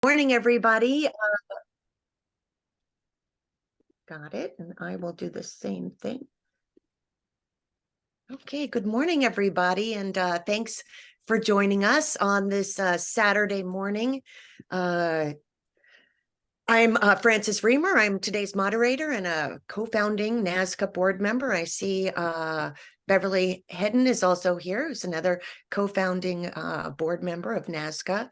Morning, everybody. Got it. And I will do the same thing. Okay, good morning, everybody. And thanks for joining us on this Saturday morning. I'm Frances Reamer. I'm today's moderator and a co-founding NASCA board member. I see Beverly Hedden is also here, who's another co-founding board member of NASCA.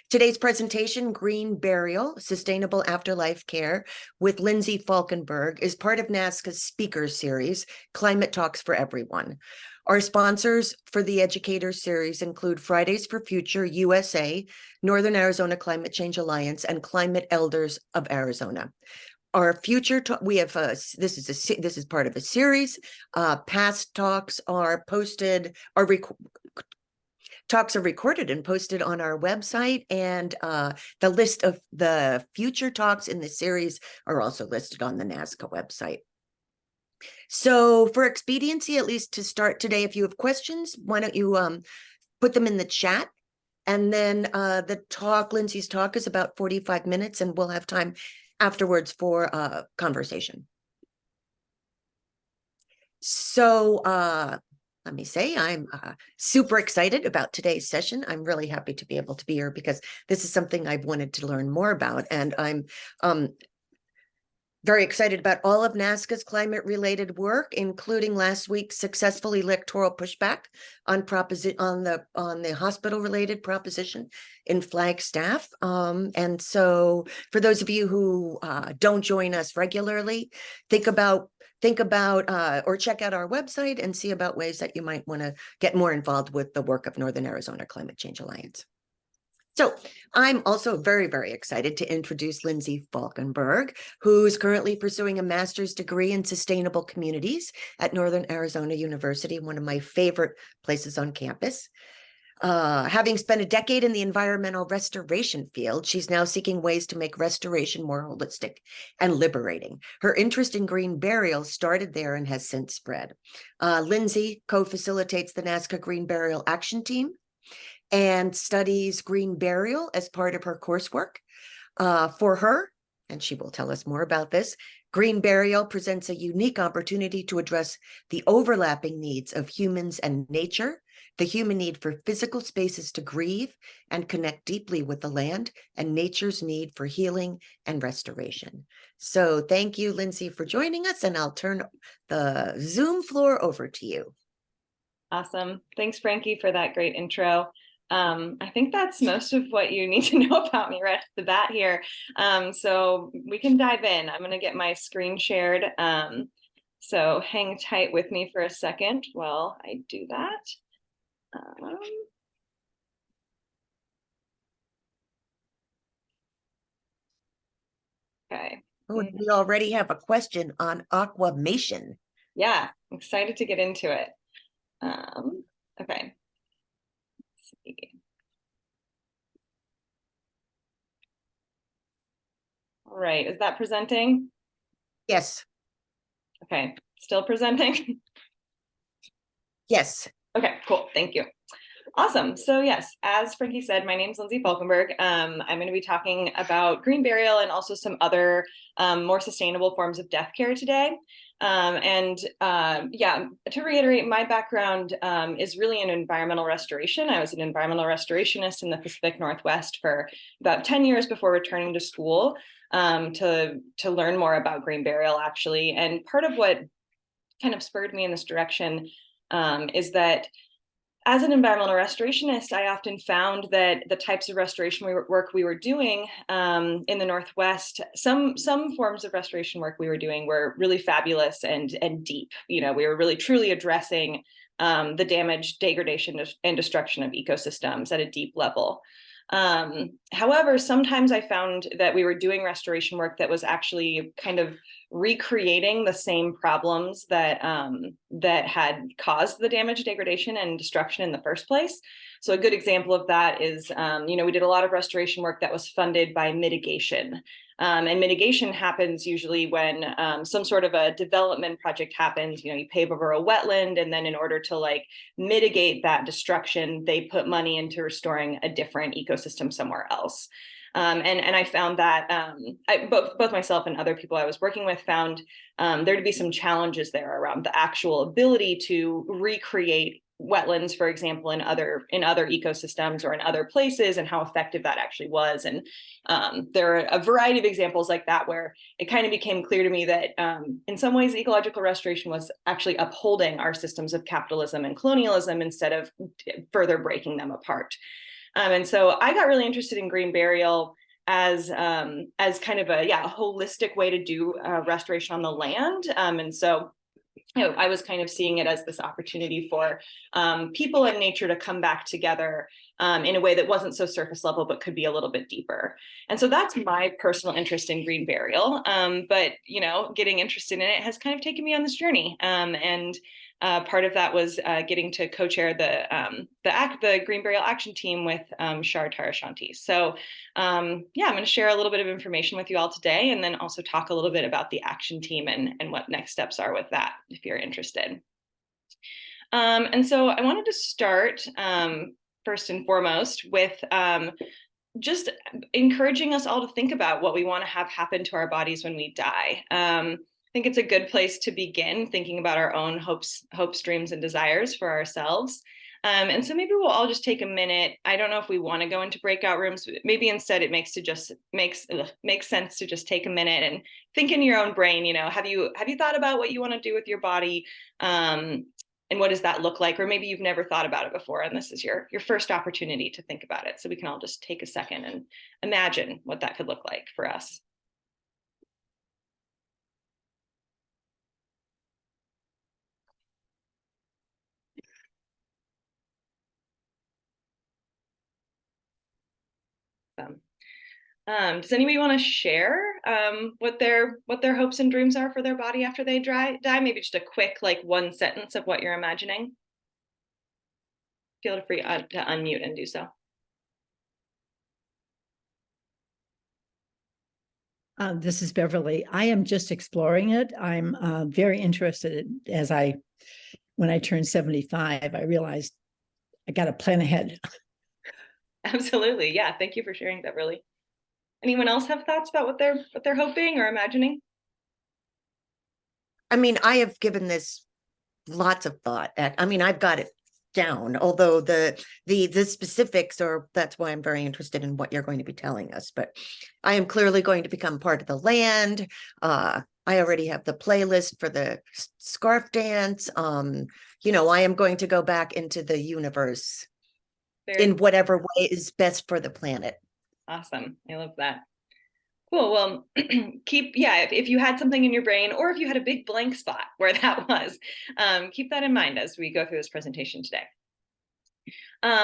Today's presentation, Green Burial, Sustainable Afterlife Care with Lindsey Falkenburg, is part of NASCA's speaker series, Climate Talks for Everyone. Our sponsors for the Educator Series include Fridays for Future USA, Northern Arizona Climate Change Alliance, and Climate Elders of Arizona. Our future we have this is part of a series. Past talks are posted, talks are recorded and posted on our website, and the list of the future talks in the series are also listed on the NASCA website. So for expediency, at least to start today, if you have questions, why don't you put them in the chat? And then Lindsey's talk is about 45 minutes, and we'll have time afterwards for conversation. So let me say I'm super excited about today's session. I'm really happy to be able to be here because this is something I've wanted to learn more about. And I'm very excited about all of NASCA's climate-related work, including last week's successful electoral pushback on the hospital-related proposition in Flagstaff. And so, for those of you who don't join us regularly, think about or check out our website and see about ways that you might want to get more involved with the work of Northern Arizona Climate Change Alliance. So I'm also very, very excited to introduce Lindsey Falkenburg, who's currently pursuing a master's degree in sustainable communities at Northern Arizona University, one of my favorite places on campus. Having spent a decade in the environmental restoration field, she's now seeking ways to make restoration more holistic and liberating. Her interest in green burial started there and has since spread. Lindsey co-facilitates the NASCA Green Burial Action Team and studies green burial as part of her coursework. For her, and she will tell us more about this, green burial presents a unique opportunity to address the overlapping needs of humans and nature, the human need for physical spaces to grieve and connect deeply with the land, and nature's need for healing and restoration. So thank you, Lindsey, for joining us, and I'll turn the Zoom floor over to you. Awesome. Thanks, Frankie, for that great intro. I think that's most of what you need to know about me right off the bat here. So we can dive in. I'm going to get my screen shared. So hang tight with me for a second while I do that. Okay. Oh, we already have a question on aquamation. Yeah, excited to get into it. Okay. Let's see. All right, is that presenting? Yes. Okay, still presenting? Yes. Okay, cool, thank you. Awesome. So yes, as Frankie said, my name is Lindsey Falkenburg. I'm going to be talking about green burial and also some other more sustainable forms of death care today. Yeah, to reiterate, my background is really in environmental restoration. I was an environmental restorationist in the Pacific Northwest for about 10 years before returning to school to learn more about green burial, actually. And part of what kind of spurred me in this direction is that as an environmental restorationist, I often found that the types of restoration work we were doing in the Northwest, some forms of restoration work we were doing were really fabulous and deep. You know, we were really truly addressing the damage, degradation, and destruction of ecosystems at a deep level. However, sometimes I found that we were doing restoration work that was actually kind of recreating the same problems that that had caused the damage, degradation, and destruction in the first place. So a good example of that is, we did a lot of restoration work that was funded by mitigation. And mitigation happens usually when some sort of a development project happens. You pave over a wetland, and then in order to like mitigate that destruction, they put money into restoring a different ecosystem somewhere else. And I found that both myself and other people I was working with found there to be some challenges there around the actual ability to recreate wetlands, for example, in other ecosystems or in other places, and how effective that actually was. And there are a variety of examples like that where it kind of became clear to me that in some ways ecological restoration was actually upholding our systems of capitalism and colonialism instead of further breaking them apart. And so I got really interested in green burial as kind of a holistic way to do restoration on the land. And so I was kind of seeing it as this opportunity for people and nature to come back together in a way that wasn't so surface level, but could be a little bit deeper. And so that's my personal interest in green burial. But getting interested in it has kind of taken me on this journey. And part of that was getting to co-chair the Green Burial Action Team with Shar Tarashanti. So I'm going to share a little bit of information with you all today, and then also talk a little bit about the action team and what next steps are with that, if you're interested. And so I wanted to start first and foremost with just encouraging us all to think about what we want to have happen to our bodies when we die. I think it's a good place to begin thinking about our own hopes, dreams, and desires for ourselves. And so maybe we'll all just take a minute. I don't know if we want to go into breakout rooms. Maybe instead it makes sense to just take a minute and think in your own brain. Have you thought about what you want to do with your body? And what does that look like? Or maybe you've never thought about it before, and this is your first opportunity to think about it. So we can all just take a second and imagine what that could look like for us. Does anybody want to share what their hopes and dreams are for their body after they die? Maybe just a quick, like, one sentence of what you're imagining. Feel free to unmute and do so. This is Beverly. I am just exploring it. I'm very interested when I turned 75, I realized I got to plan ahead. Absolutely. Yeah. Thank you for sharing, Beverly. Anyone else have thoughts about what they're hoping or imagining? I mean, I have given this lots of thought. I've got it down, although the specifics that's why I'm very interested in what you're going to be telling us. But I am clearly going to become part of the land. I already have the playlist for the scarf dance. I am going to go back into the universe in whatever way is best for the planet. Awesome. I love that. Cool. Well, if you had something in your brain, or if you had a big blank spot where that was, keep that in mind as we go through this presentation today.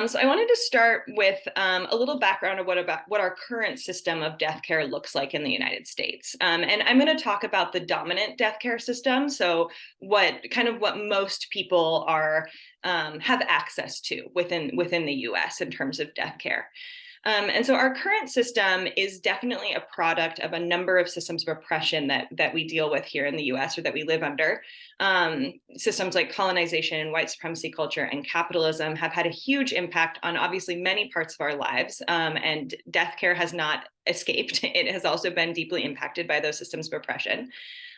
So I wanted to start with a little background of what our current system of death care looks like in the United States. And I'm going to talk about the dominant death care system. So what most people have access to within the US in terms of death care. And so our current system is definitely a product of a number of systems of oppression that we deal with here in the US, or that we live under. Systems like colonization, white supremacy culture, and capitalism have had a huge impact on obviously many parts of our lives. And death care has not escaped. It has also been deeply impacted by those systems of oppression.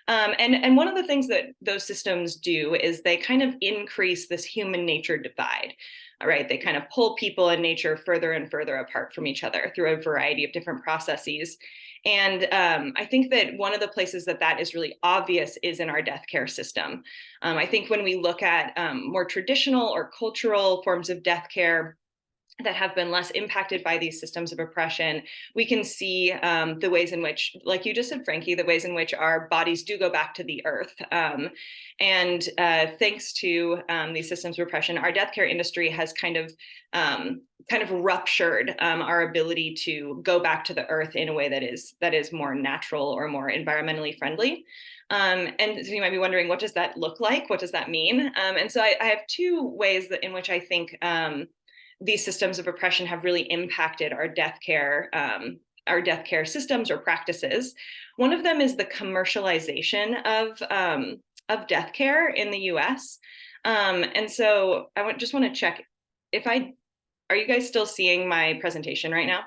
And one of the things that those systems do is they kind of increase this human nature divide. All right, they kind of pull people and nature further and further apart from each other through a variety of different processes. And I think that one of the places that is really obvious is in our death care system. I think when we look at more traditional or cultural forms of death care, that have been less impacted by these systems of oppression, we can see the ways in which, like you just said, Frankie, the ways in which our bodies do go back to the earth. And thanks to these systems of oppression, our death care industry has kind of ruptured our ability to go back to the earth in a way that is more natural or more environmentally friendly. And so you might be wondering, what does that look like? What does that mean? And so I have two ways in which I think these systems of oppression have really impacted our death care systems or practices. One of them is the commercialization of death care in the U.S. And so I just want to check are you guys still seeing my presentation right now?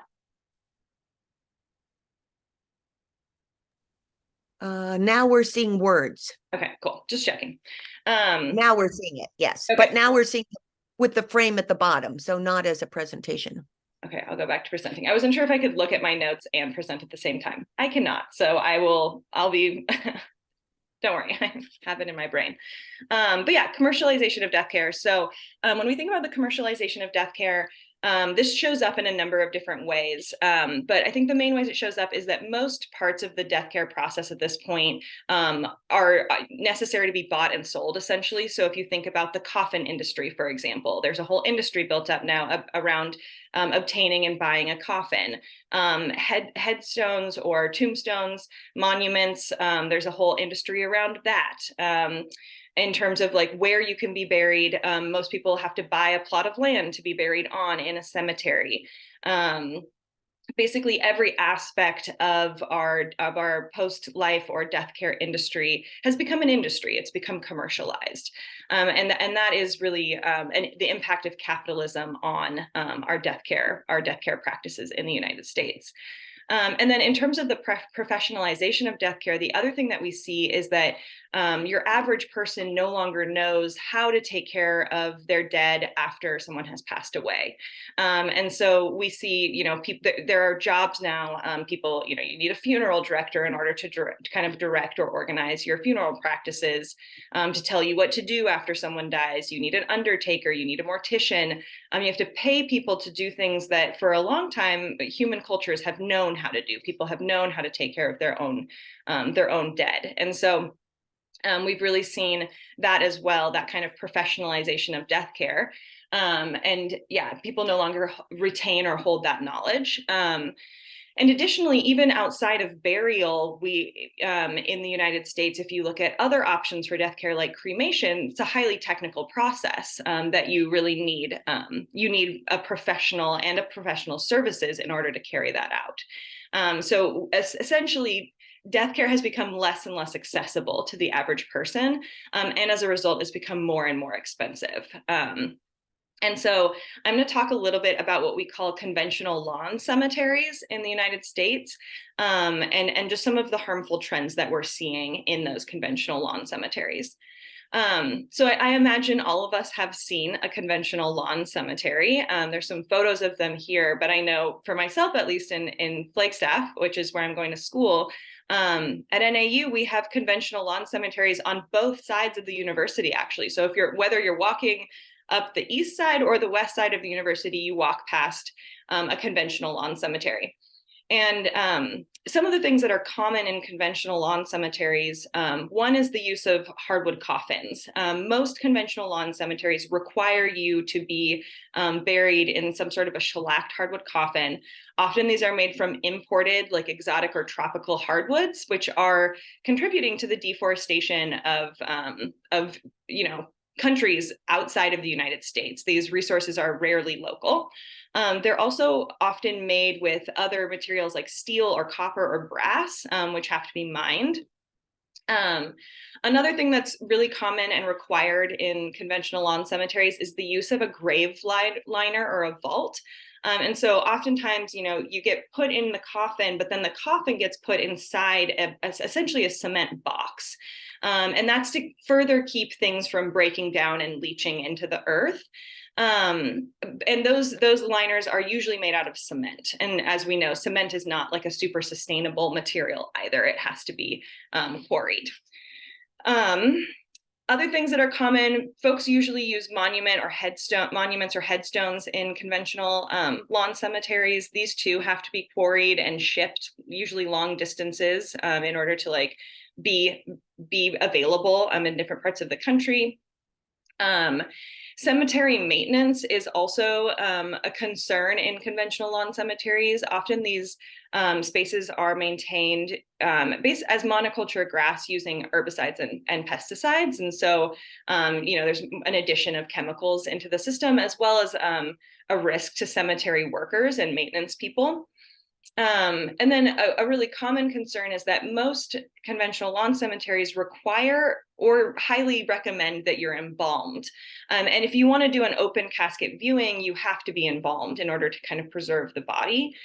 Now we're seeing words. Okay, cool. Just checking. Now we're seeing it, yes. Okay. But now we're seeing it with the frame at the bottom, so not as a presentation. Okay, I'll go back to presenting. I wasn't sure if I could look at my notes and present at the same time. I cannot, so I'll be, don't worry, I have it in my brain. But yeah, commercialization of death care. So when we think about the commercialization of death care, this shows up in a number of different ways. But I think the main ways it shows up is that most parts of the death care process at this point are necessary to be bought and sold, essentially. So if you think about the coffin industry, for example, there's a whole industry built up now around obtaining and buying a coffin. Headstones or tombstones, monuments, there's a whole industry around that. In terms of like where you can be buried, most people have to buy a plot of land to be buried on in a cemetery. Basically every aspect of our post-life or death care industry has become an industry. It's become commercialized. And that is really the impact of capitalism on our death care practices in the United States. And then in terms of the professionalization of death care, the other thing that we see is that your average person no longer knows how to take care of their dead after someone has passed away. And so we see, there are jobs now, people, you need a funeral director in order to kind of direct or organize your funeral practices, to tell you what to do after someone dies. You need an undertaker, you need a mortician. You have to pay people to do things that for a long time, human cultures have known how to do. People have known how to take care of their own dead. And so we've really seen that as well, that kind of professionalization of death care. And yeah, people no longer retain or hold that knowledge. And additionally, even outside of burial, we in the United States, if you look at other options for death care like cremation, it's a highly technical process that you really need. You need a professional and a professional services in order to carry that out. So essentially, death care has become less and less accessible to the average person. And as a result, it's become more and more expensive. And so I'm going to talk a little bit about what we call conventional lawn cemeteries in the United States, and just some of the harmful trends that we're seeing in those conventional lawn cemeteries. So I imagine all of us have seen a conventional lawn cemetery. There's some photos of them here, but I know for myself, at least in Flagstaff, which is where I'm going to school, at NAU, we have conventional lawn cemeteries on both sides of the university, actually. So whether you're walking up the east side or the west side of the university, you walk past a conventional lawn cemetery. And some of the things that are common in conventional lawn cemeteries, one is the use of hardwood coffins. Most conventional lawn cemeteries require you to be buried in some sort of a shellacked hardwood coffin. Often these are made from imported, like exotic or tropical hardwoods, which are contributing to the deforestation of countries outside of the United States. These resources are rarely local. They're also often made with other materials like steel or copper or brass, which have to be mined. Another thing that's really common and required in conventional lawn cemeteries is the use of a grave liner or a vault. And so oftentimes, you get put in the coffin, but then the coffin gets put inside essentially a cement box. And that's to further keep things from breaking down and leaching into the earth. And those liners are usually made out of cement. And as we know, cement is not like a super sustainable material either. It has to be quarried. Other things that are common, folks usually use monuments or headstones in conventional lawn cemeteries. These too have to be quarried and shipped, usually long distances, in order to like be available in different parts of the country. Cemetery maintenance is also a concern in conventional lawn cemeteries. Often these spaces are maintained as monoculture grass using herbicides and pesticides. And so, there's an addition of chemicals into the system, as well as a risk to cemetery workers and maintenance people. And then a really common concern is that most conventional lawn cemeteries require or highly recommend that you're embalmed. And if you want to do an open casket viewing, you have to be embalmed in order to kind of preserve the body.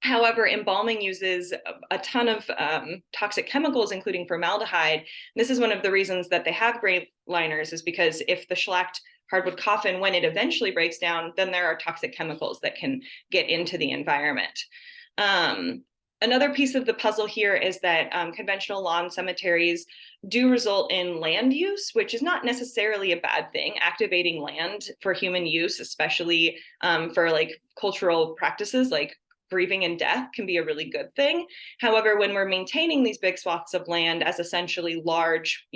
However, embalming uses a ton of toxic chemicals, including formaldehyde. This is one of the reasons that they have grave liners, is because if the shellacked hardwood coffin, when it eventually breaks down, then there are toxic chemicals that can get into the environment. Another piece of the puzzle here is that conventional lawn cemeteries do result in land use, which is not necessarily a bad thing. Activating land for human use, especially for like cultural practices like grieving and death, can be a really good thing. However, when we're maintaining these big swaths of land as essentially large,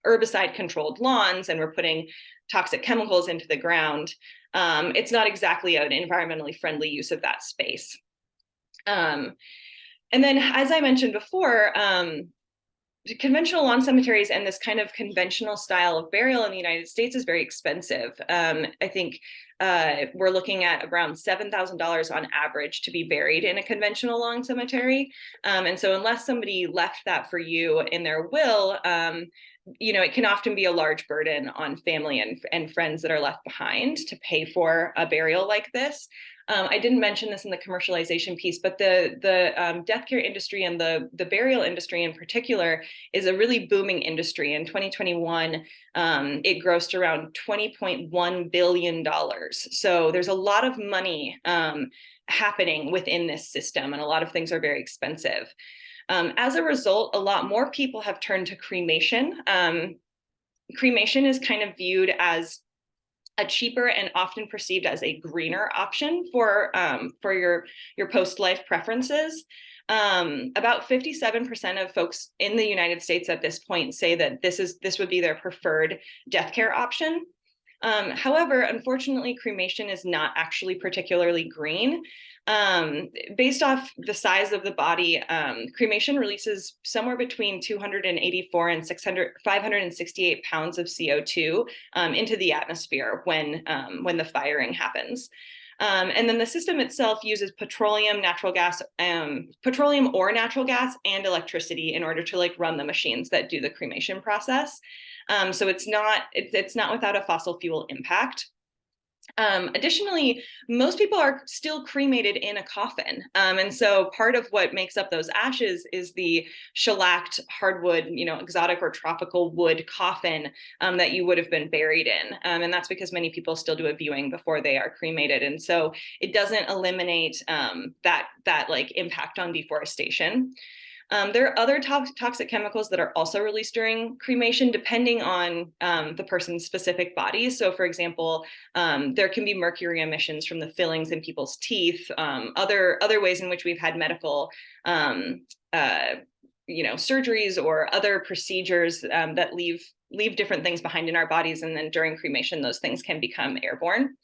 herbicide controlled lawns, and we're putting toxic chemicals into the ground, it's not exactly an environmentally friendly use of that space. And then, as I mentioned before, conventional lawn cemeteries and this kind of conventional style of burial in the United States is very expensive. I think we're looking at around $7,000 on average to be buried in a conventional lawn cemetery. And so unless somebody left that for you in their will, it can often be a large burden on family and friends that are left behind to pay for a burial like this. I didn't mention this in the commercialization piece, but the death care industry and the burial industry in particular is a really booming industry. In 2021, it grossed around $20.1 billion. So there's a lot of money happening within this system, and a lot of things are very expensive. As a result, a lot more people have turned to cremation. Cremation is kind of viewed as a cheaper and often perceived as a greener option for your post-life preferences. About 57% of folks in the United States at this point say that this would be their preferred death care option. However, unfortunately, cremation is not actually particularly green. Based off the size of the body, cremation releases somewhere between 284 and 568 pounds of CO2 into the atmosphere when the firing happens. And then the system itself uses petroleum or natural gas, and electricity in order to like run the machines that do the cremation process. So it's not without a fossil fuel impact. Additionally, most people are still cremated in a coffin. And so part of what makes up those ashes is the shellacked hardwood, exotic or tropical wood coffin that you would have been buried in. And that's because many people still do a viewing before they are cremated. And so it doesn't eliminate that like impact on deforestation. There are other toxic chemicals that are also released during cremation, depending on the person's specific body. So, for example, there can be mercury emissions from the fillings in people's teeth. Other ways in which we've had medical, surgeries or other procedures that leave different things behind in our bodies, and then during cremation, those things can become airborne.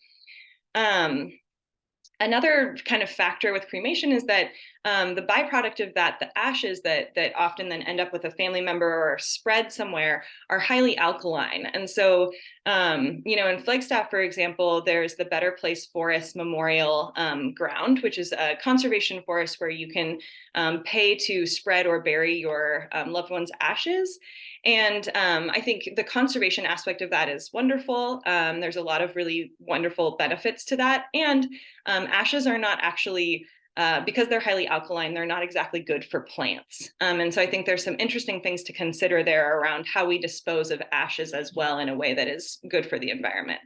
Another kind of factor with cremation is that the byproduct of that, the ashes that often then end up with a family member or spread somewhere, are highly alkaline. And so, in Flagstaff, for example, there's the Better Place Forest Memorial Ground, which is a conservation forest where you can pay to spread or bury your loved one's ashes. And I think the conservation aspect of that is wonderful. There's a lot of really wonderful benefits to that. And ashes are not actually, because they're highly alkaline, they're not exactly good for plants. And so I think there's some interesting things to consider there around how we dispose of ashes as well in a way that is good for the environment.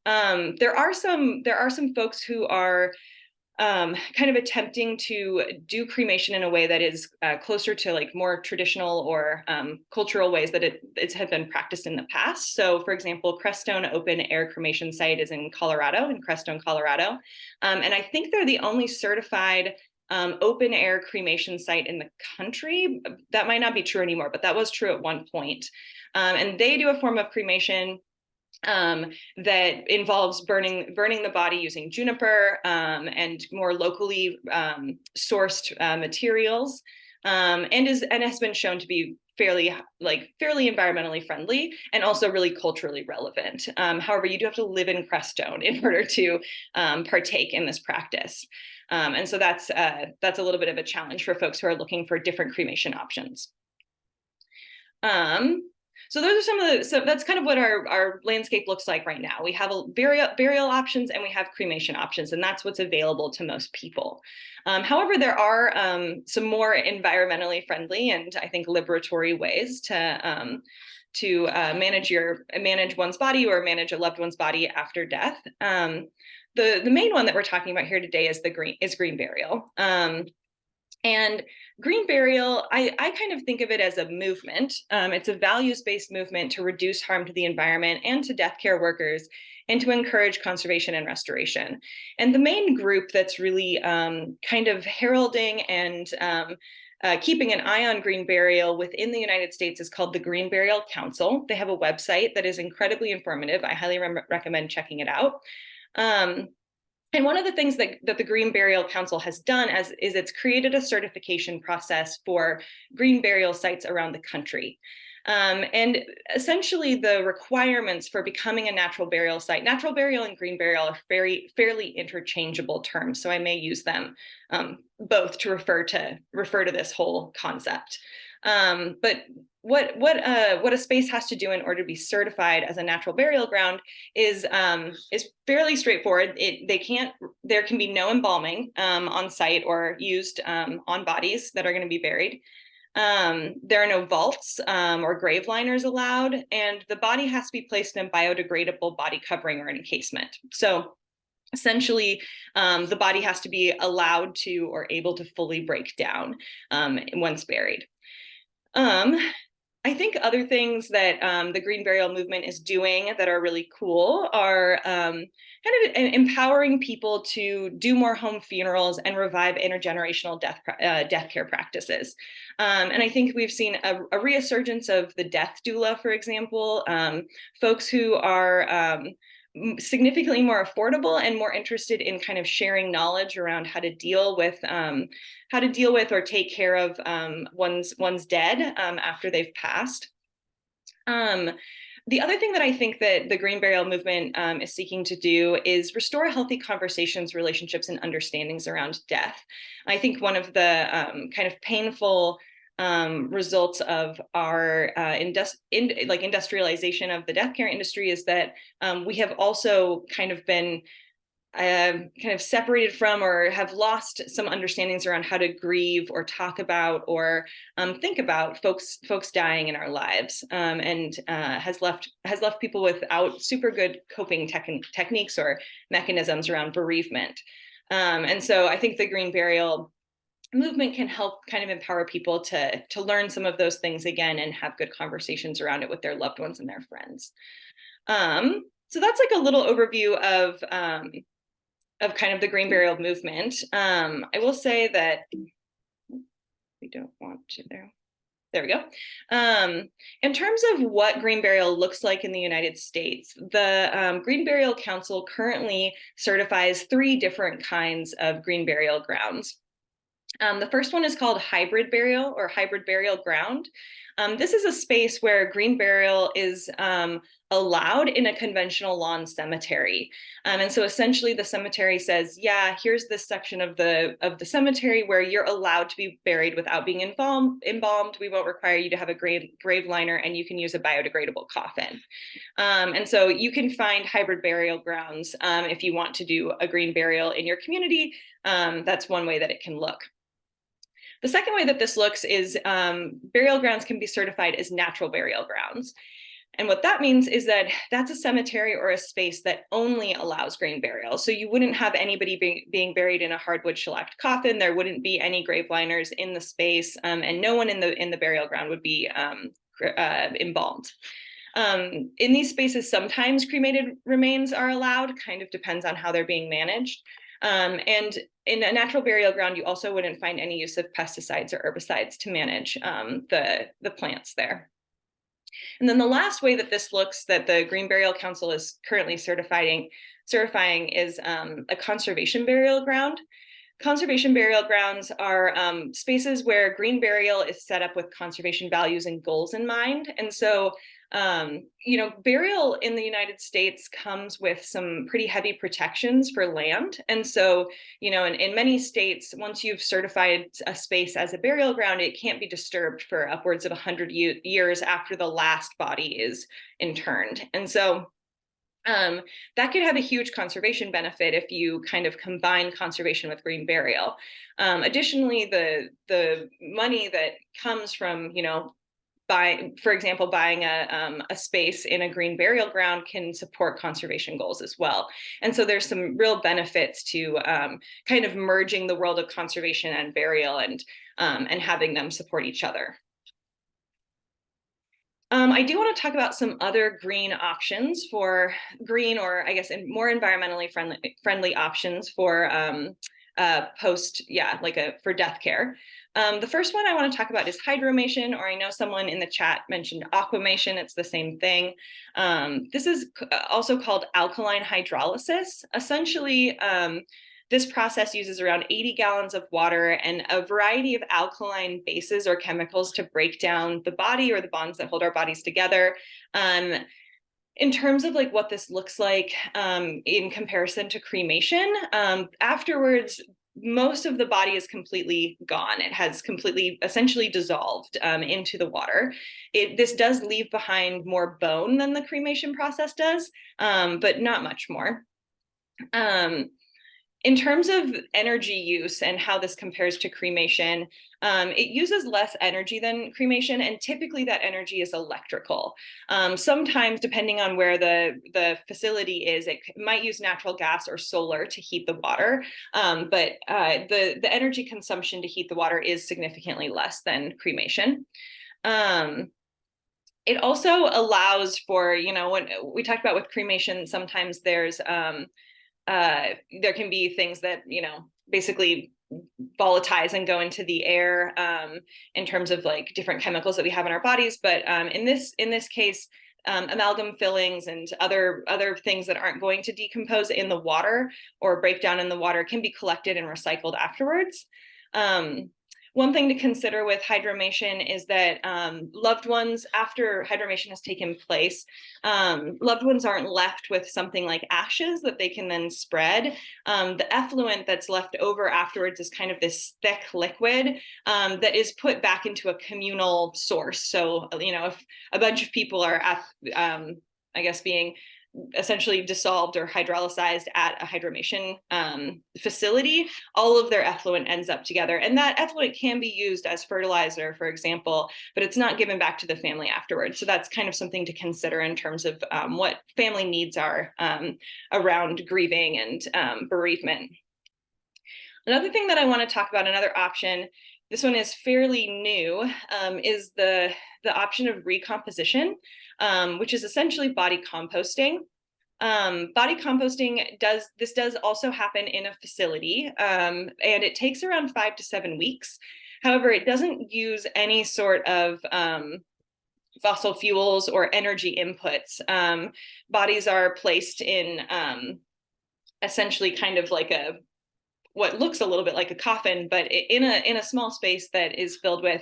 There are some folks who are kind of attempting to do cremation in a way that is closer to like more traditional or cultural ways that it had been practiced in the past. So for example, Crestone Open Air Cremation Site is in Colorado, in Crestone, Colorado. And I think they're the only certified open air cremation site in the country. That might not be true anymore, but that was true at one point. And they do a form of cremation that involves burning the body using juniper and more locally sourced materials, and has been shown to be fairly environmentally friendly and also really culturally relevant. However, you do have to live in Crestone in order to partake in this practice. And so that's a little bit of a challenge for folks who are looking for different cremation options. So those are some of the, so that's kind of what our landscape looks like right now. We have burial options and we have cremation options, and that's what's available to most people. However, there are some more environmentally friendly and I think liberatory ways to manage one's body or manage a loved one's body after death. The main one that we're talking about here today is green burial. And green burial, I kind of think of it as a movement. It's a values-based movement to reduce harm to the environment and to death care workers, and to encourage conservation and restoration. And the main group that's really kind of heralding and keeping an eye on green burial within the United States is called the Green Burial Council. They have a website that is incredibly informative. I highly recommend checking it out. And one of the things that the Green Burial Council has done is it's created a certification process for green burial sites around the country. And essentially the requirements for becoming a natural burial site, natural burial and green burial are fairly interchangeable terms. So I may use them both to refer to this whole concept. But what a space has to do in order to be certified as a natural burial ground is fairly straightforward. There can be no embalming on site or used on bodies that are going to be buried. There are no vaults or grave liners allowed, and the body has to be placed in a biodegradable body covering or an encasement. So essentially, the body has to be allowed to or able to fully break down once buried. I think other things that the green burial movement is doing that are really cool are kind of empowering people to do more home funerals and revive intergenerational death care practices. And I think we've seen a resurgence of the death doula, for example, folks who are significantly more affordable and more interested in kind of sharing knowledge around how to deal with or take care of one's dead after they've passed. The other thing that I think that the green burial movement is seeking to do is restore healthy conversations, relationships, and understandings around death. I think one of the kind of painful results of our industrialization of the death care industry is that we have also kind of been separated from or have lost some understandings around how to grieve or talk about or think about folks dying in our lives, and has left people without super good coping techniques or mechanisms around bereavement. And so I think the green burial movement can help kind of empower people to learn some of those things again and have good conversations around it with their loved ones and their friends. So that's like a little overview of kind of the green burial movement. I will say that we don't want to there we go. In terms of what green burial looks like in the United States, the Green Burial Council currently certifies 3 different kinds of green burial grounds. The first one is called hybrid burial or hybrid burial ground. This is a space where green burial is allowed in a conventional lawn cemetery. And so essentially the cemetery says, yeah, here's this section of the cemetery where you're allowed to be buried without being embalmed. We won't require you to have a grave liner, and you can use a biodegradable coffin. And so you can find hybrid burial grounds if you want to do a green burial in your community. That's one way that it can look. The second way that this looks is burial grounds can be certified as natural burial grounds. And what that means is that that's a cemetery or a space that only allows green burial. So you wouldn't have anybody being buried in a hardwood shellacked coffin. There wouldn't be any grave liners in the space, and no one in the burial ground would be embalmed. In these spaces, sometimes cremated remains are allowed, kind of depends on how they're being managed. And in a natural burial ground, you also wouldn't find any use of pesticides or herbicides to manage the plants there. And then the last way that this looks, that the Green Burial Council is currently certifying is a conservation burial ground. Conservation burial grounds are spaces where green burial is set up with conservation values and goals in mind. And so, burial in the United States comes with some pretty heavy protections for land. And so, in many states, once you've certified a space as a burial ground, it can't be disturbed for upwards of 100 years after the last body is interned. And so, that could have a huge conservation benefit if you kind of combine conservation with green burial. Additionally, the money that comes from, for example, buying a space in a green burial ground can support conservation goals as well. And so there's some real benefits to kind of merging the world of conservation and burial and having them support each other. I do want to talk about some other green options for green, or I guess more environmentally friendly options for for death care. The first one I want to talk about is hydromation, or I know someone in the chat mentioned aquamation. It's the same thing. This is also called alkaline hydrolysis. Essentially, this process uses around 80 gallons of water and a variety of alkaline bases or chemicals to break down the body or the bonds that hold our bodies together. In terms of like what this looks like in comparison to cremation, afterwards, most of the body is completely gone. It has completely essentially dissolved into the water. This does leave behind more bone than the cremation process does, but not much more. In terms of energy use and how this compares to cremation, it uses less energy than cremation, and typically that energy is electrical. Sometimes, depending on where the facility is, it might use natural gas or solar to heat the water, but the energy consumption to heat the water is significantly less than cremation. It also allows for, when we talked about with cremation, sometimes there's there can be things that, basically volatilize and go into the air in terms of like different chemicals that we have in our bodies. But in this case, amalgam fillings and other things that aren't going to decompose in the water or break down in the water can be collected and recycled afterwards. One thing to consider with hydromation is that loved ones, after hydromation has taken place, loved ones aren't left with something like ashes that they can then spread. The effluent that's left over afterwards is kind of this thick liquid that is put back into a communal source. So, if a bunch of people are being essentially dissolved or hydrolyzed at a hydromation facility, all of their effluent ends up together. And that effluent can be used as fertilizer, for example, but it's not given back to the family afterwards. So that's kind of something to consider in terms of what family needs are around grieving and bereavement. Another thing that I want to talk about, another option, this one is fairly new, is the option of recomposition, which is essentially body composting. Body composting does also happen in a facility, and it takes around 5 to 7 weeks. However, it doesn't use any sort of fossil fuels or energy inputs. Bodies are placed in essentially kind of like what looks a little bit like a coffin, but in a small space that is filled with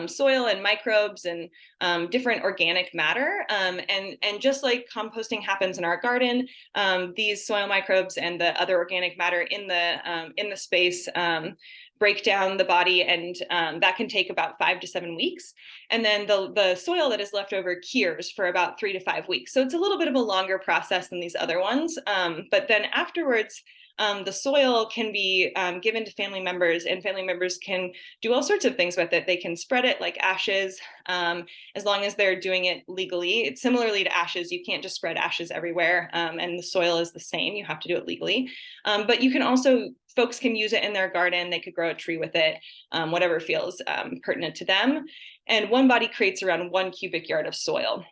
soil and microbes and different organic matter. And just like composting happens in our garden, these soil microbes and the other organic matter in the space break down the body, and that can take about 5 to 7 weeks. And then the soil that is left over cures for about 3 to 5 weeks. So it's a little bit of a longer process than these other ones. But then afterwards, the soil can be given to family members, and family members can do all sorts of things with it. They can spread it like ashes, as long as they're doing it legally. It's similarly to ashes. You can't just spread ashes everywhere, and the soil is the same. You have to do it legally. But you can also, folks can use it in their garden. They could grow a tree with it, whatever feels pertinent to them. And one body creates around 1 cubic yard of soil.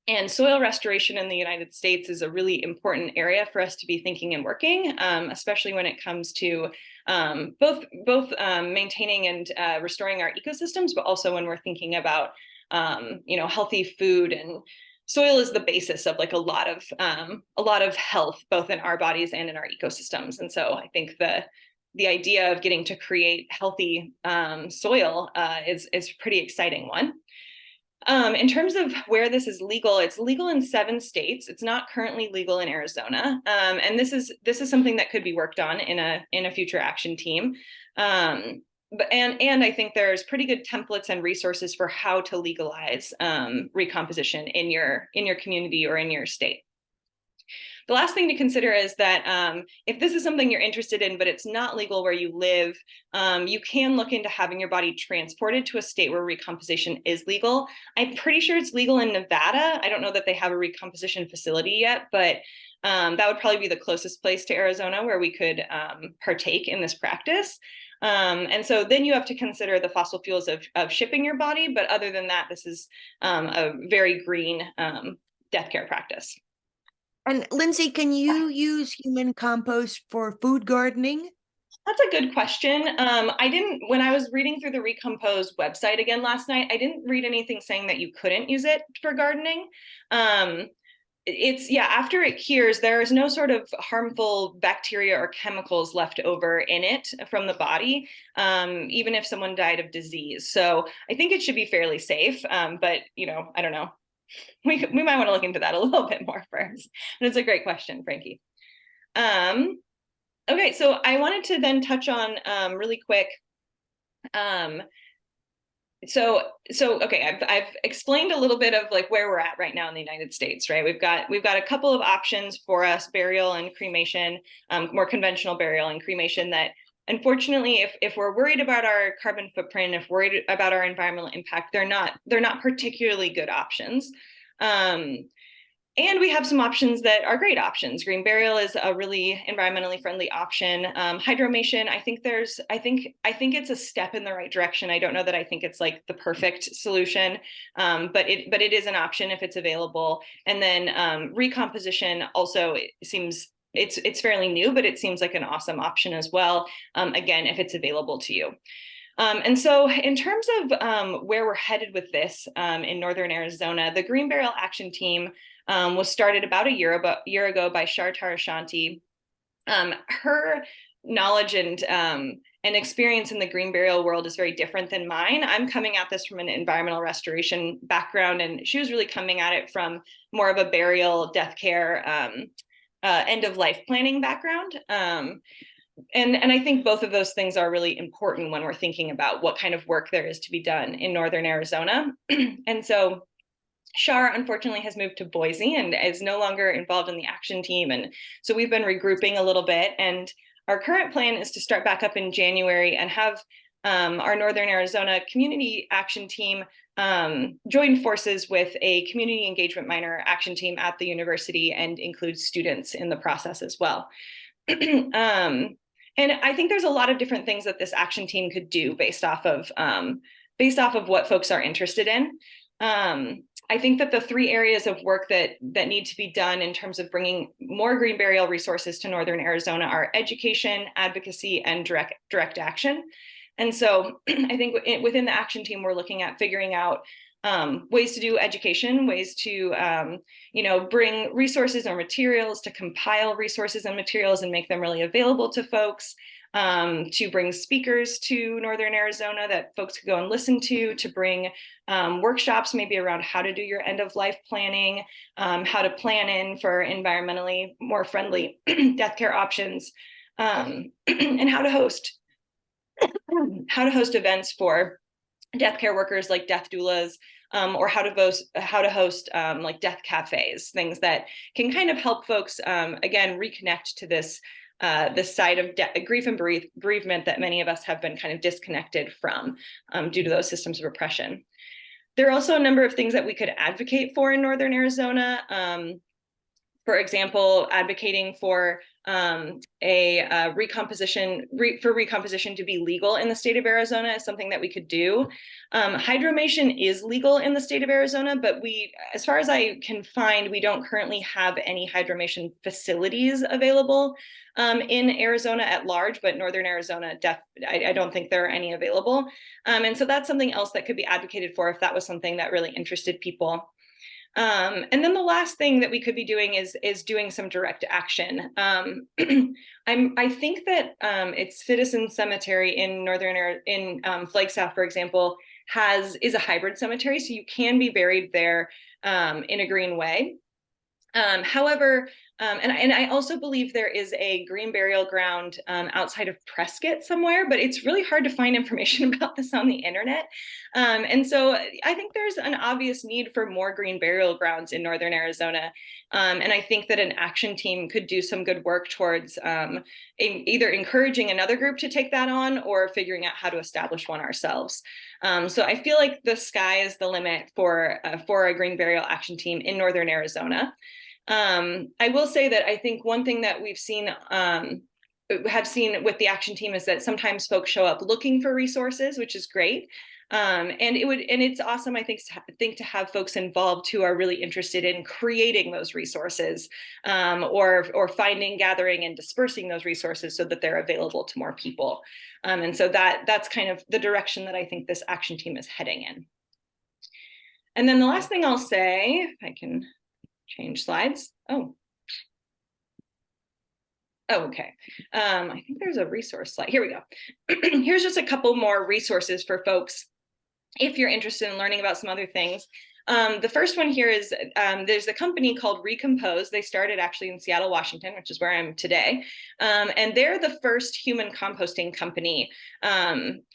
And soil restoration in the United States is a really important area for us to be thinking and working, especially when it comes to both maintaining and restoring our ecosystems, but also when we're thinking about healthy food. And soil is the basis of like a lot of health, both in our bodies and in our ecosystems. And so I think the idea of getting to create healthy soil is a pretty exciting one. In terms of where this is legal, it's legal in 7 states. It's not currently legal in Arizona, and this is something that could be worked on in a future action team. But I think there's pretty good templates and resources for how to legalize recomposition in your community or in your state. The last thing to consider is that if this is something you're interested in, but it's not legal where you live, you can look into having your body transported to a state where recomposition is legal. I'm pretty sure it's legal in Nevada. I don't know that they have a recomposition facility yet, but that would probably be the closest place to Arizona where we could partake in this practice. And so then you have to consider the fossil fuels of shipping your body. But other than that, this is a very green death care practice. And Lindsey, can you use human compost for food gardening? That's a good question. When I was reading through the Recompose website again last night, I didn't read anything saying that you couldn't use it for gardening. After it cures, there is no sort of harmful bacteria or chemicals left over in it from the body, even if someone died of disease. So I think it should be fairly safe, but I don't know. We might want to look into that a little bit more first. And it's a great question, Frankie. Okay, so I wanted to then touch on really quick. I've explained a little bit of like where we're at right now in the United States, right? We've got a couple of options for us: burial and cremation, more conventional burial and cremation that, unfortunately, if we're worried about our carbon footprint, if we're worried about our environmental impact, they're not particularly good options. And we have some options that are great options. Green burial is a really environmentally friendly option. Hydromation, I think it's a step in the right direction. I don't know that I think it's like the perfect solution, but it is an option if it's available. And then recomposition also seems. It's fairly new, but it seems like an awesome option as well, again, if it's available to you. And so in terms of where we're headed with this in Northern Arizona, the Green Burial Action Team was started about a year ago by Shar Tarashanti. Her knowledge and experience in the green burial world is very different than mine. I'm coming at this from an environmental restoration background, and she was really coming at it from more of a burial, death care, end of life planning background. And I think both of those things are really important when we're thinking about what kind of work there is to be done in Northern Arizona. And so Shar, unfortunately, has moved to Boise and is no longer involved in the action team. And so we've been regrouping a little bit. And our current plan is to start back up in January and have our Northern Arizona community action team join forces with a community engagement minor action team at the university and include students in the process as well. And I think there's a lot of different things that this action team could do based off of what folks are interested in. I think that the 3 areas of work that need to be done in terms of bringing more green burial resources to Northern Arizona are education, advocacy, and direct action. And so I think within the action team, we're looking at figuring out ways to do education, ways to bring resources or materials, to compile resources and materials and make them really available to folks, to bring speakers to Northern Arizona that folks could go and listen to bring workshops maybe around how to do your end of life planning, how to plan in for environmentally more friendly death care options, and how to host events for death care workers like death doulas, or how to host like death cafes, things that can kind of help folks again reconnect to this this side of grief and bereavement that many of us have been kind of disconnected from due to those systems of oppression. There are also a number of things that we could advocate for in Northern Arizona. For example, advocating for recomposition to be legal in the state of Arizona is something that we could do. Hydromation is legal in the state of Arizona, but as far as I can find, we don't currently have any hydromation facilities available in Arizona at large, but Northern Arizona, I don't think there are any available. And so that's something else that could be advocated for if that was something that really interested people. And then the last thing that we could be doing is doing some direct action. I think that it's Citizen Cemetery in Flagstaff, for example, is a hybrid cemetery, so you can be buried there in a green way. However, and I also believe there is a green burial ground outside of Prescott somewhere, but it's really hard to find information about this on the internet. And so I think there's an obvious need for more green burial grounds in Northern Arizona. And I think that an action team could do some good work towards either encouraging another group to take that on or figuring out how to establish one ourselves. So I feel like the sky is the limit for a green burial action team in Northern Arizona. I will say that I think one thing that we've seen with the action team is that sometimes folks show up looking for resources, which is great. And it's awesome, I think, to have folks involved who are really interested in creating those resources, or finding, gathering, and dispersing those resources so that they're available to more people. And so that's kind of the direction that I think this action team is heading in. And then the last thing I'll say, if I can change slides. Oh, okay. I think there's a resource slide. Here we go. Here's just a couple more resources for folks if you're interested in learning about some other things. The first one here is there's a company called Recompose. They started actually in Seattle, Washington, which is where I am today. And they're the first human composting company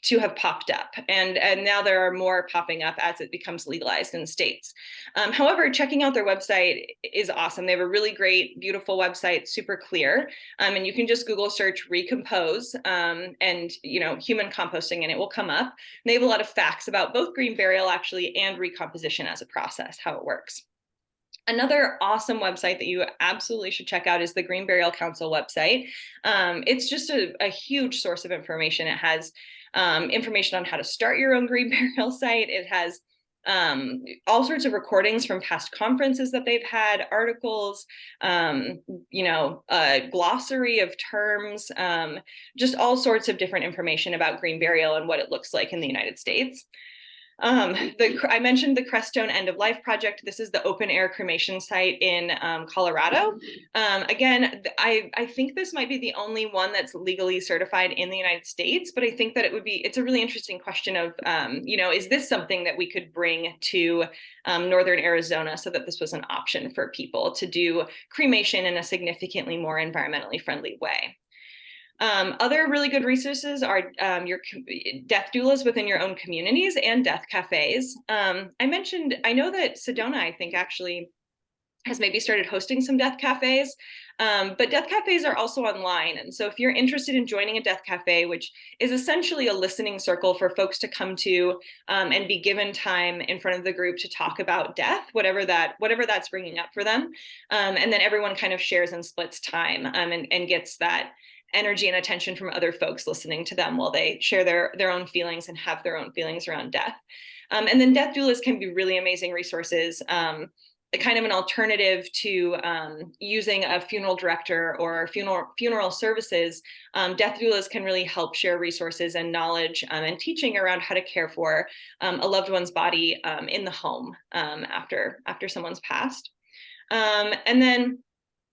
to have popped up. And now there are more popping up as it becomes legalized in states. However, checking out their website is awesome. They have a really great, beautiful website, super clear. And you can just Google search Recompose and human composting, and it will come up. And they have a lot of facts about both green burial actually and recomposition as a process, how it works. Another awesome website that you absolutely should check out is the Green Burial Council website. It's just a huge source of information. It has information on how to start your own green burial site. It has all sorts of recordings from past conferences that they've had, articles, glossary of terms, just all sorts of different information about green burial and what it looks like in the United States. I mentioned the Crestone End of Life Project. This is the open air cremation site in Colorado. Again, I think this might be the only one that's legally certified in the United States, but I think that it's a really interesting question of, is this something that we could bring to Northern Arizona so that this was an option for people to do cremation in a significantly more environmentally friendly way. Other really good resources are your death doulas within your own communities and death cafes. I know that Sedona, I think, actually has maybe started hosting some death cafes, but death cafes are also online. And so if you're interested in joining a death cafe, which is essentially a listening circle for folks to come to and be given time in front of the group to talk about death, whatever that's bringing up for them. And then everyone kind of shares and splits time and gets that energy and attention from other folks listening to them while they share their own feelings and have their own feelings around death. And then death doulas can be really amazing resources, kind of an alternative to using a funeral director or funeral services. Death doulas can really help share resources and knowledge and teaching around how to care for a loved one's body in the home after someone's passed. And then,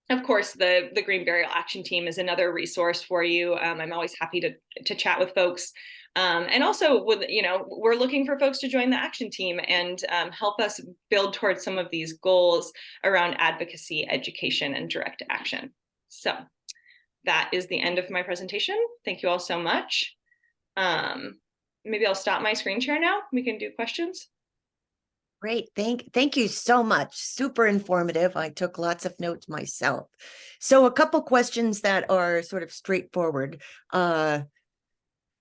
of course, the Green Burial Action Team is another resource for you. I'm always happy to chat with folks. And also, we're looking for folks to join the action team and help us build towards some of these goals around advocacy, education, and direct action. So that is the end of my presentation. Thank you all so much. Maybe I'll stop my screen share now. We can do questions. Great. Thank you so much. Super informative. I took lots of notes myself. So a couple questions that are sort of straightforward. I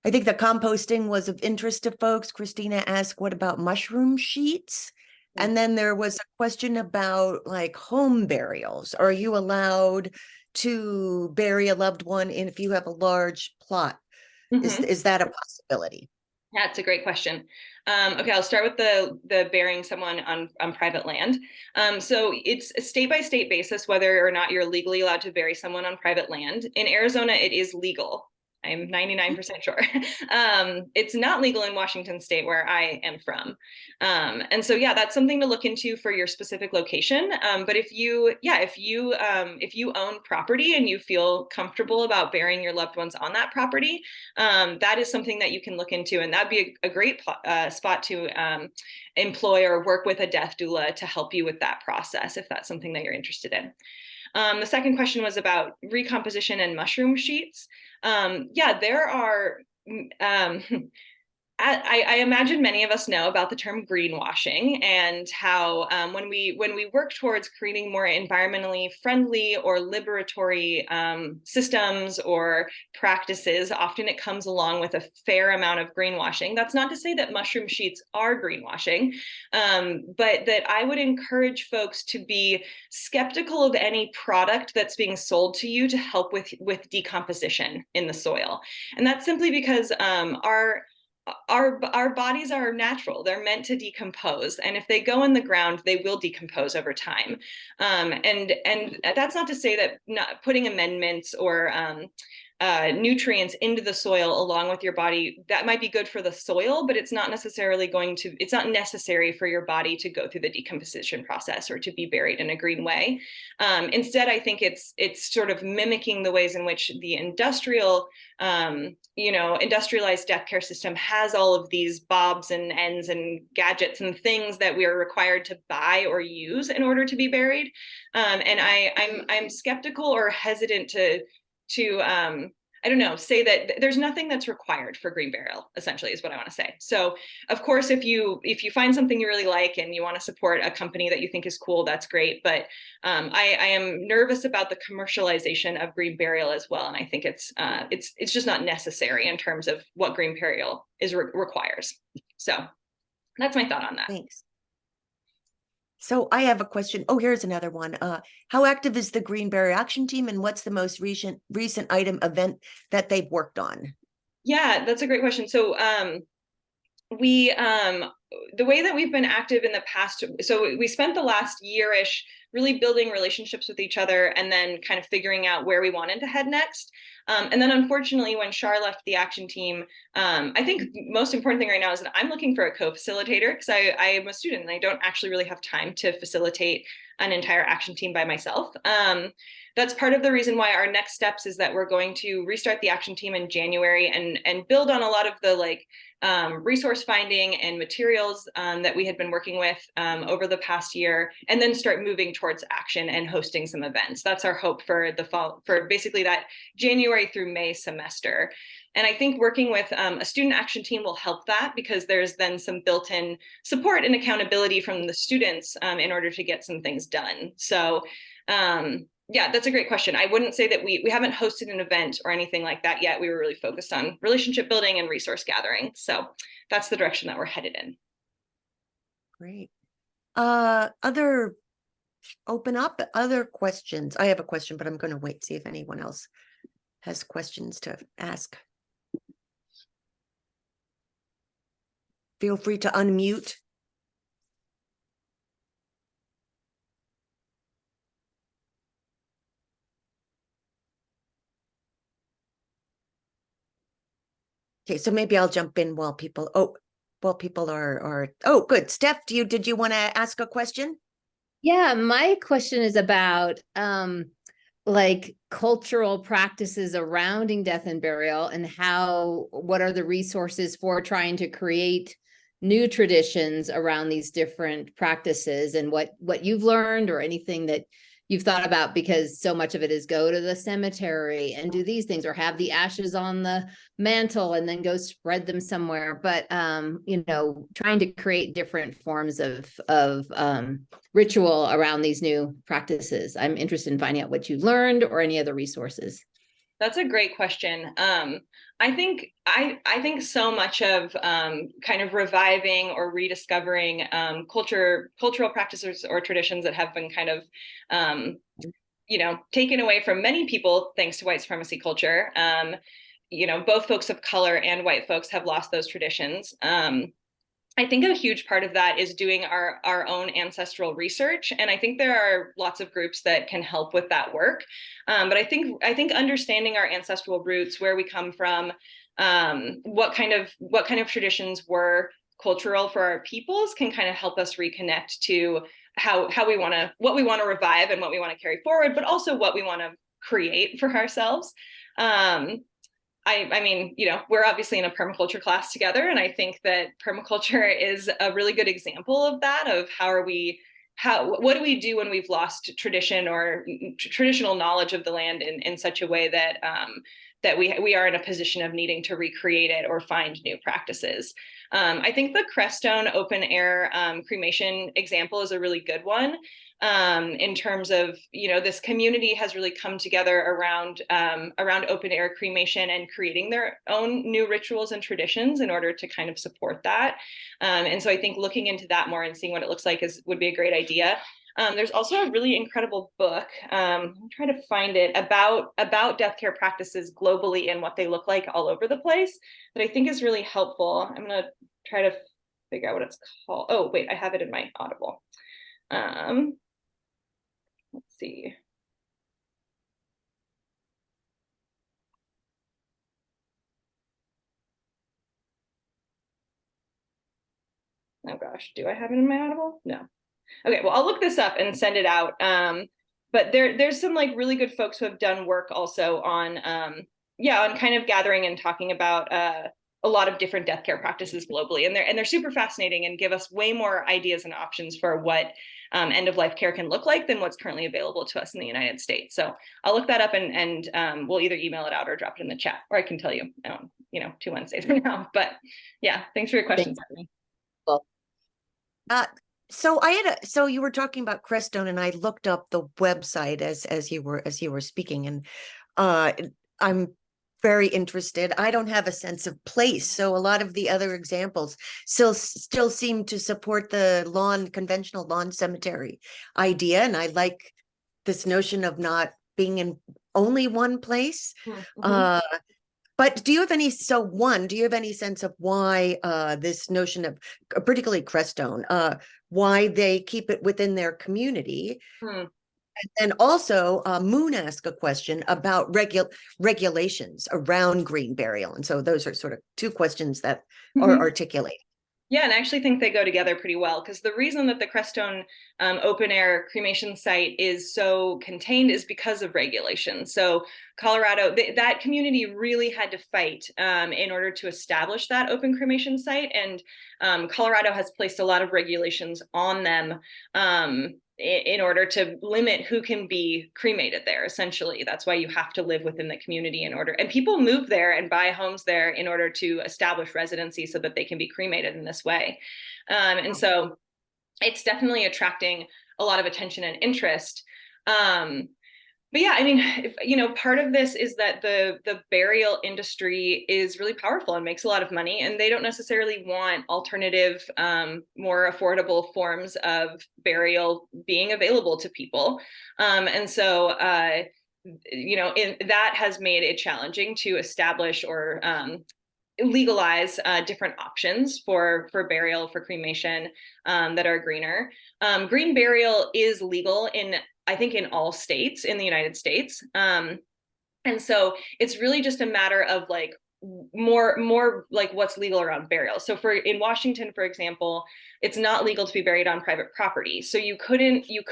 think the composting was of interest to folks. Christina asked, what about mushroom sheets? And then there was a question about like home burials. Are you allowed to bury a loved one if you have a large plot? Is that a possibility? That's a great question. Okay, I'll start with the burying someone on private land. So it's a state by state basis whether or not you're legally allowed to bury someone on private land. In Arizona, it is legal. I'm 99% sure. It's not legal in Washington state where I am from. And so, yeah, that's something to look into for your specific location. But if you own property and you feel comfortable about burying your loved ones on that property, that is something that you can look into. And that'd be a great spot to employ or work with a death doula to help you with that process, if that's something that you're interested in. The second question was about recomposition and mushroom sheets. Yeah, there are, I imagine many of us know about the term greenwashing and how when we work towards creating more environmentally friendly or liberatory systems or practices, often it comes along with a fair amount of greenwashing. That's not to say that mushroom sheets are greenwashing, but that I would encourage folks to be skeptical of any product that's being sold to you to help with decomposition in the soil. And that's simply because our bodies are natural. They're meant to decompose, and if they go in the ground, they will decompose over time. And that's not to say that not putting amendments or nutrients into the soil along with your body, that might be good for the soil, but it's not necessarily it's not necessary for your body to go through the decomposition process or to be buried in a green way. Instead, I think it's sort of mimicking the ways in which the industrialized death care system has all of these bobs and ends and gadgets and things that we are required to buy or use in order to be buried. And I'm skeptical or hesitant to I don't know, say that there's nothing that's required for green burial, essentially, is what I want to say. So of course, if you find something you really like and you want to support a company that you think is cool, that's great. But I am nervous about the commercialization of green burial as well. And I think it's just not necessary in terms of what green burial requires. So that's my thought on that. Thanks. So I have a question. Oh, here's another one. How active is the Green Burial Action Team, and what's the most recent item event that they've worked on? Yeah, that's a great question. So we the way that we've been active in the past, so we spent the last year-ish really building relationships with each other and then kind of figuring out where we wanted to head next. And then unfortunately, when Shar left the action team, I think most important thing right now is that I'm looking for a co-facilitator because I am a student and I don't actually really have time to facilitate an entire action team by myself. That's part of the reason why our next steps is that we're going to restart the action team in January and build on a lot of the resource finding and materials that we had been working with over the past year, and then start moving towards action and hosting some events. That's our hope for the fall, for basically that January through May semester. And I think working with a student action team will help that because there's then some built-in support and accountability from the students in order to get some things done. So yeah, that's a great question. I wouldn't say that we haven't hosted an event or anything like that yet. We were really focused on relationship building and resource gathering. So that's the direction that we're headed in. Great. Open up other questions. I have a question, but I'm going to wait, see if anyone else has questions to ask. Feel free to unmute. Okay, so maybe I'll jump in while people are oh, good. Steph, did you want to ask a question? Yeah, my question is about like cultural practices surrounding death and burial, and what are the resources for trying to create new traditions around these different practices, and what you've learned or anything that you've thought about, because so much of it is go to the cemetery and do these things, or have the ashes on the mantle and then go spread them somewhere. But you know, trying to create different forms of ritual around these new practices. I'm interested in finding out what you learned or any other resources. That's a great question. I think so much of kind of reviving or rediscovering cultural practices or traditions that have been kind of you know, taken away from many people thanks to white supremacy culture. You know, both folks of color and white folks have lost those traditions. I think a huge part of that is doing our own ancestral research. And I think there are lots of groups that can help with that work. But I think understanding our ancestral roots, where we come from, what kind of traditions were cultural for our peoples, can kind of help us reconnect to what we want to revive and what we want to carry forward, but also what we want to create for ourselves. I mean, you know, we're obviously in a permaculture class together, and I think that permaculture is a really good example of that, of what do we do when we've lost tradition or traditional knowledge of the land in such a way that that we are in a position of needing to recreate it or find new practices. I think the Crestone open air cremation example is a really good one. In terms of, you know, this community has really come together around open air cremation and creating their own new rituals and traditions in order to kind of support that. And so I think looking into that more and seeing what it looks like would be a great idea. There's also a really incredible book, I'm trying to find it, about death care practices globally and what they look like all over the place, that I think is really helpful. I'm going to try to figure out what it's called. Oh, wait, I have it in my Audible. Let's see. Oh gosh, do I have it in my Audible? No. Okay, well, I'll look this up and send it out. But there's some like really good folks who have done work also on on kind of gathering and talking about a lot of different death care practices globally, and they're super fascinating and give us way more ideas and options for what end of life care can look like than what's currently available to us in the United States. So I'll look that up and we'll either email it out or drop it in the chat, or I can tell you, you know, 2 Wednesdays from now. But yeah, thanks for your questions. Well, So you were talking about Crestone, and I looked up the website as you were speaking, and I'm very interested. I don't have a sense of place, so a lot of the other examples still seem to support the conventional lawn cemetery idea, and I like this notion of not being in only one place. Mm-hmm. But do you have any sense of why this notion of particularly Crestone, why they keep it within their community? And also, Moon asked a question about regulations around green burial. And so those are sort of two questions that are articulated. Yeah, and I actually think they go together pretty well, because the reason that the Crestone open air cremation site is so contained is because of regulation. So Colorado, that community really had to fight in order to establish that open cremation site. And Colorado has placed a lot of regulations on them in order to limit who can be cremated there. Essentially, that's why you have to live within the community in order, and people move there and buy homes there in order to establish residency so that they can be cremated in this way. And so it's definitely attracting a lot of attention and interest. But yeah, I mean, you know, part of this is that the burial industry is really powerful and makes a lot of money, and they don't necessarily want alternative, more affordable forms of burial being available to people. And so, you know, that has made it challenging to establish or legalize different options for burial, for cremation, that are greener. Green burial is legal I think in all states in the United States. And so it's really just a matter of like more like what's legal around burial. So in Washington, for example, it's not legal to be buried on private property. So you couldn't get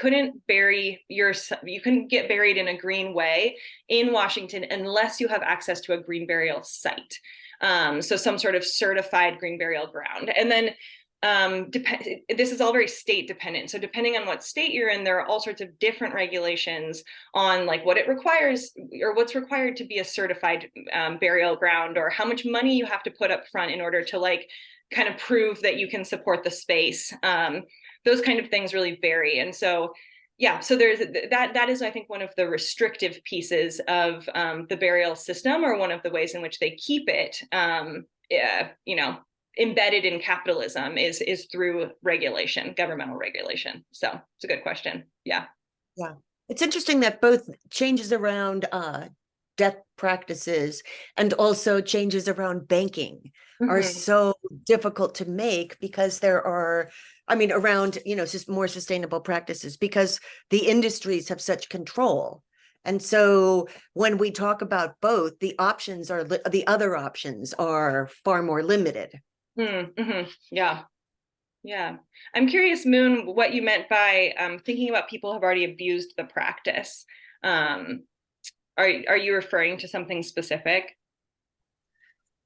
buried in a green way in Washington unless you have access to a green burial site. So some sort of certified green burial ground. And then this is all very state dependent. So depending on what state you're in, there are all sorts of different regulations on like what it requires or what's required to be a certified burial ground, or how much money you have to put up front in order to like kind of prove that you can support the space. Those kind of things really vary. And so, yeah, so there's that is, I think, one of the restrictive pieces of the burial system, or one of the ways in which they keep it, you know, embedded in capitalism is through regulation, governmental regulation. So it's a good question. Yeah. Yeah. It's interesting that both changes around death practices and also changes around banking are so difficult to make, because there are, I mean, around, you know, just more sustainable practices, because the industries have such control. And so when we talk about both, the options are, the other options are far more limited. Yeah. Yeah. I'm curious, Moon, what you meant by thinking about people who have already abused the practice. Are you referring to something specific?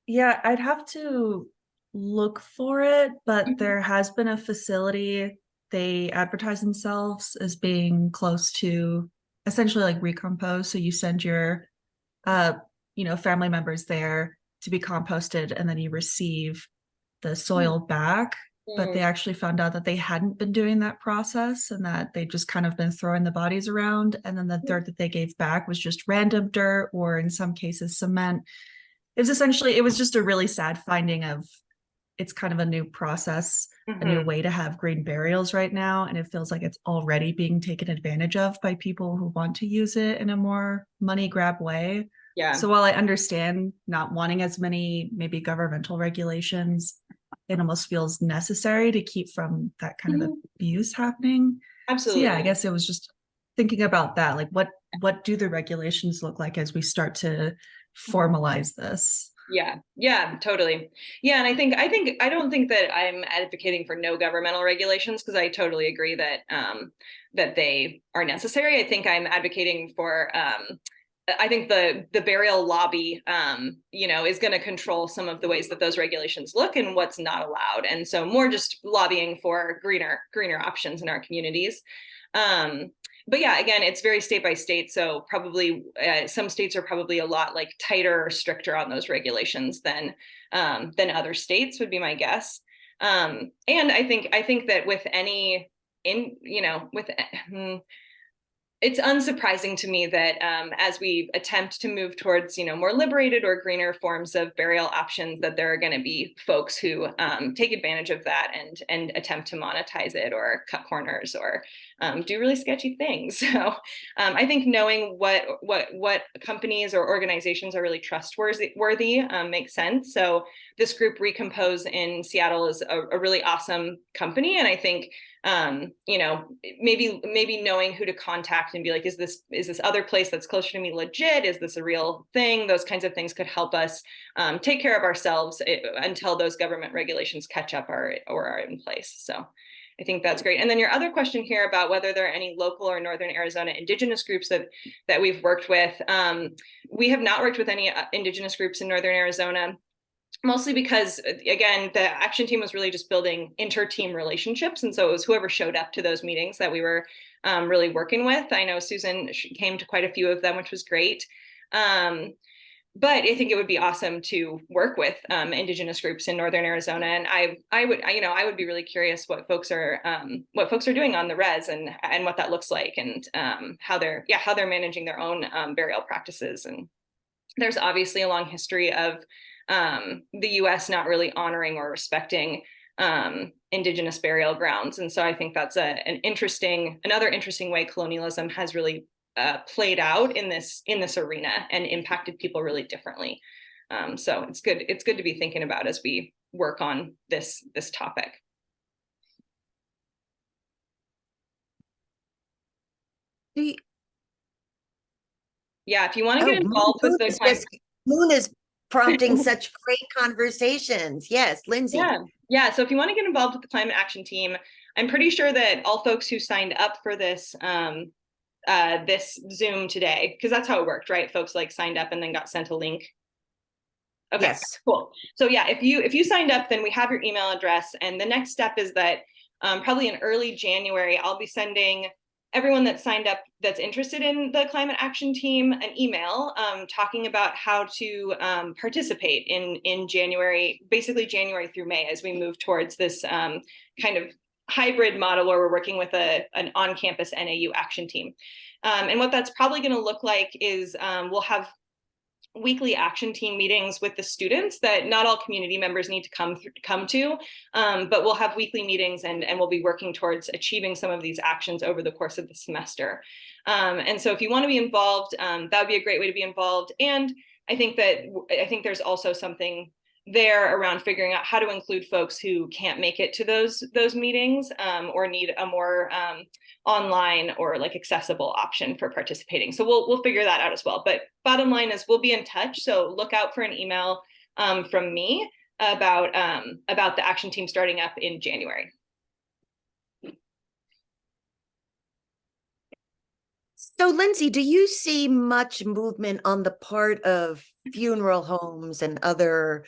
Yeah, I'd have to look for it, but there has been a facility. They advertise themselves as being close to essentially like recompose. So you send your you know, family members there to be composted, and then you receive the soil back. But they actually found out that they hadn't been doing that process, and that they just kind of been throwing the bodies around. And then the dirt that they gave back was just random dirt, or in some cases cement. It was just a really sad finding of, it's kind of a new process, a new way to have green burials right now. And it feels like it's already being taken advantage of by people who want to use it in a more money grab way. Yeah. So while I understand not wanting as many maybe governmental regulations, it almost feels necessary to keep from that kind of abuse happening. Absolutely. So yeah, I guess it was just thinking about that. Like what do the regulations look like as we start to formalize this? Yeah, totally. Yeah. And I don't think that I'm advocating for no governmental regulations, because I totally agree that that they are necessary. I think I'm advocating for I think the burial lobby, you know, is going to control some of the ways that those regulations look and what's not allowed. And so more just lobbying for greener options in our communities. But yeah, again, it's very state by state. So probably some states are probably a lot like tighter or stricter on those regulations than other states, would be my guess. And I think that with any it's unsurprising to me that as we attempt to move towards, you know, more liberated or greener forms of burial options, that there are going to be folks who take advantage of that and attempt to monetize it, or cut corners, or do really sketchy things. So I think knowing what companies or organizations are really trustworthy makes sense. So this group Recompose in Seattle is a really awesome company, and I think you know, maybe knowing who to contact and be like, is this other place that's closer to me legit? Is this a real thing? Those kinds of things could help us take care of ourselves until those government regulations catch up or are in place. So I think that's great. And then your other question here about whether there are any local or Northern Arizona Indigenous groups that we've worked with. We have not worked with any Indigenous groups in Northern Arizona. Mostly because, again, the action team was really just building inter-team relationships. And so it was whoever showed up to those meetings that we were really working with. I know Susan came to quite a few of them, which was great. But I think it would be awesome to work with Indigenous groups in Northern Arizona. And I would be really curious what folks are doing on the res and what that looks like, and how they're managing their own burial practices. And there's obviously a long history of the US not really honoring or respecting Indigenous burial grounds. And so I think that's another interesting way colonialism has really played out in this arena and impacted people really differently. So it's good to be thinking about as we work on this topic. Yeah, if you want to get involved with the climate. Moon is prompting such great conversations. Yes, Lindsey. Yeah. So if you want to get involved with the climate action team, I'm pretty sure that all folks who signed up for this this Zoom today, because that's how it worked, right? Folks like signed up and then got sent a link. Okay, Yes. cool. So yeah, if you signed up, then we have your email address. And the next step is that probably in early January, I'll be sending everyone that signed up that's interested in the climate action team an email talking about how to participate in January, basically January through May, as we move towards this kind of hybrid model where we're working with an on-campus NAU action team. And what that's probably going to look like is we'll have weekly action team meetings with the students that not all community members need to come to, but we'll have weekly meetings and we'll be working towards achieving some of these actions over the course of the semester. And so if you want to be involved, that would be a great way to be involved. And I think there's also something there around figuring out how to include folks who can't make it to those meetings or need a more online or like accessible option for participating. So we'll figure that out as well. But bottom line is we'll be in touch. So look out for an email from me about the action team starting up in January. So Lindsey, do you see much movement on the part of funeral homes and other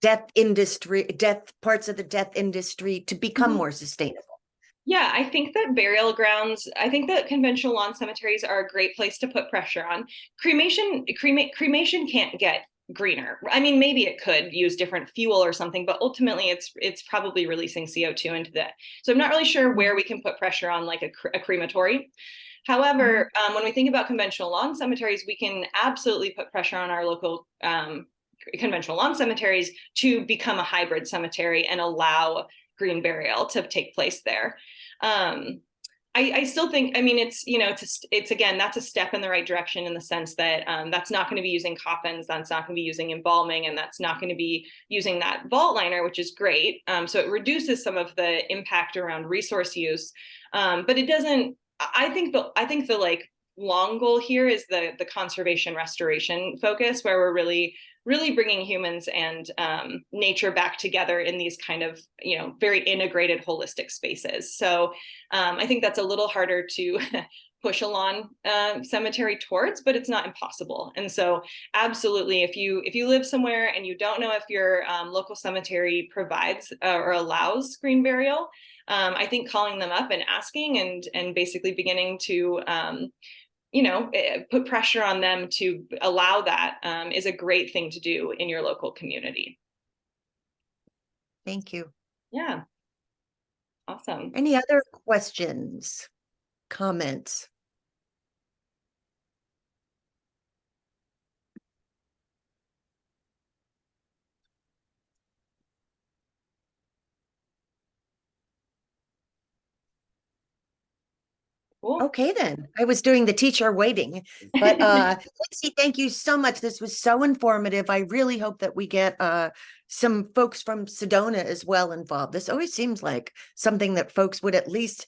parts of the death industry to become more sustainable? Yeah, I think that conventional lawn cemeteries are a great place to put pressure on. Cremation can't get greener. I mean, maybe it could use different fuel or something, but ultimately it's probably releasing CO2 into that. So I'm not really sure where we can put pressure on like a crematory. However, when we think about conventional lawn cemeteries, we can absolutely put pressure on our local conventional lawn cemeteries to become a hybrid cemetery and allow green burial to take place there. I still think, I mean, it's again, that's a step in the right direction in the sense that that's not going to be using coffins, that's not going to be using embalming, and that's not going to be using that vault liner, which is great. So it reduces some of the impact around resource use, but it doesn't. I think the like long goal here is the conservation restoration focus, where we're really bringing humans and nature back together in these kind of, very integrated holistic spaces. So I think that's a little harder to push a lawn cemetery towards, but it's not impossible. And so absolutely, if you live somewhere and you don't know if your local cemetery provides or allows green burial, I think calling them up and asking and basically beginning to put pressure on them to allow that is a great thing to do in your local community. Thank you. Yeah. Awesome. Any other questions, comments? Cool. Okay, then. I was doing the teacher waiting, but Lindsey, thank you so much. This was so informative. I really hope that we get some folks from Sedona as well involved. This always seems like something that folks would at least,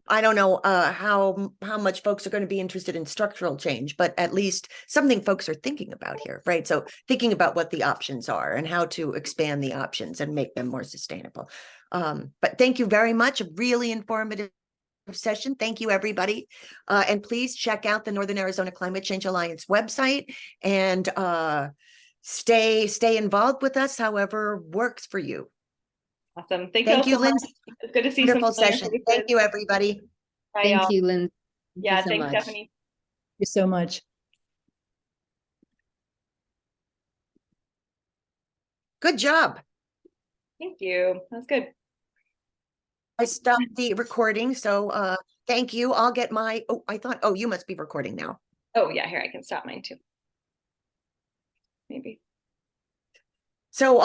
I don't know how much folks are going to be interested in structural change, but at least something folks are thinking about here, right? So thinking about what the options are and how to expand the options and make them more sustainable. But thank you very much. A really informative session. Thank you, everybody. And please check out the Northern Arizona Climate Change Alliance website and stay involved with us however works for you. Awesome. Thank you, so much. Lindsey. It's good to see Wonderful some session. Thank you, everybody. Bye, Thank y'all. you, Lynn. Thank Yeah, you so thanks, much. Stephanie. Thank you so much. Good job. Thank you. That's good. I stopped the recording, so thank you. I'll get my, you must be recording now. Oh yeah, here I can stop mine too. Maybe. So